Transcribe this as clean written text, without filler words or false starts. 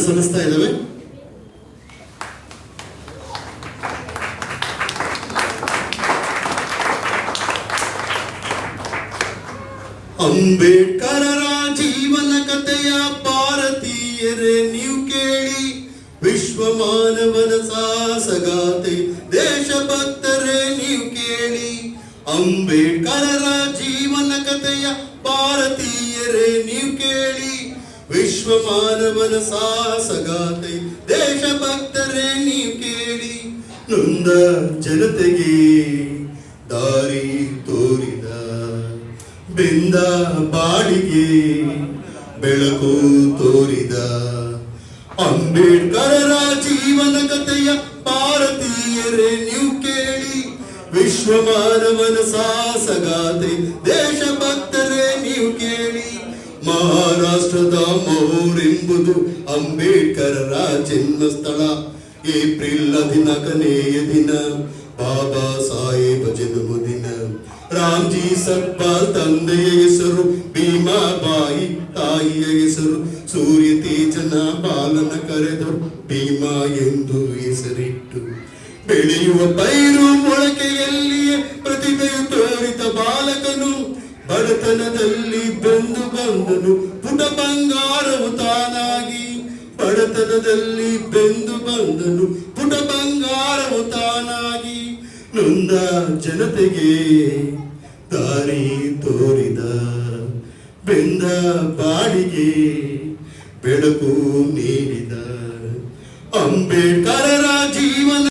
ಸಲ್ಲಿಸ್ತಾ ಇದ್ದಾವೆ. ಅಂಬೇಡ್ಕರರ ಜೀವನ ಕಥೆಯ ಭಾರತೀಯರೇ ನೀವು ಕೇಳಿ, ವಿಶ್ವ ಮಾನವನ ಸಾಹಸಗಾಥೆ ದೇಶಭಕ್ತರೇ ನೀವು ಕೇಳಿ. ಅಂಬೇಡ್ಕರರ ಜೀವನ ಕಥೆಯ ಭಾರತೀಯರೇ ನೀವು ಕೇಳಿ, ವಿಶ್ವ ಮಾನವನ ಸಾಹಸಗಾಥೆ ದೇಶಭಕ್ತರೇ ನೀವು ಕೇಳಿ. ನೊಂದ ಜನತೆಗೆ ದಾರಿ ತೋರಿದ, ಬೆಂದ ಬಾಡಿಗೆ ಬೆಳಕು ತೋರಿದ, ಅಂಬೇಡ್ಕರರ ಜೀವನ ಕಥೆಯ ಭಾರತೀಯರೇ ನೀವು ಕೇಳಿ, ವಿಶ್ವ ಮಾನವನ ಸಾಹಸಗಾಥೆ ದೇಶಭಕ್ತರೇ ನೀವು ಕೇಳಿ. ಮಹಾರಾಷ್ಟ್ರದ ಮಹೂರ್ ಎಂಬುದು ಅಂಬೇಡ್ಕರರ ಜನ್ಮಸ್ಥಳ. ಏಪ್ರಿಲ್ 14ನೇ ದಿನ ಬಾಬಾ ಸಾಹೇಬ ಜನ್ಮದಿನ. ರಾಮ್ಜಿ ಸಕ್ಪಾಲ್ ತಂದೆಯ ಹೆಸರು, ಭೀಮಾಬಾಯಿ ತಾಯಿಯ ಹೆಸರು, ಸೂರ್ಯ ತೇಜನ ಬಾಲನ ಕರೆದರು ಭೀಮಾ ಎಂದು ಹೆಸರಿಟ್ಟು. ಬೆಳೆಯುವ ಪೈರು ಮೊಳಕೆಯಲ್ಲಿಯೇ ಪ್ರತಿಭೆಯು ತೋರಿದ ಬಾಲಕನು, ಬಡತನದಲ್ಲಿ ಬೆಂದು ಬಂದನು ಪುಟ ಬಂಗಾರವು ತಾನಾಗಿ. ಬಡತನದಲ್ಲಿ ಬೆಂದು ಬಂದನು ಪುಟ ಬಂಗಾರವು ತಾನಾಗಿ. ನೊಂದ ಜನತೆಗೆ ದಾರಿ ತೋರಿದ, ಬೆಂದ ಬಾಡಿಗೆ ಬೆಳಕು ನೀಡಿದ, ಅಂಬೇಡ್ಕರರ ಜೀವನ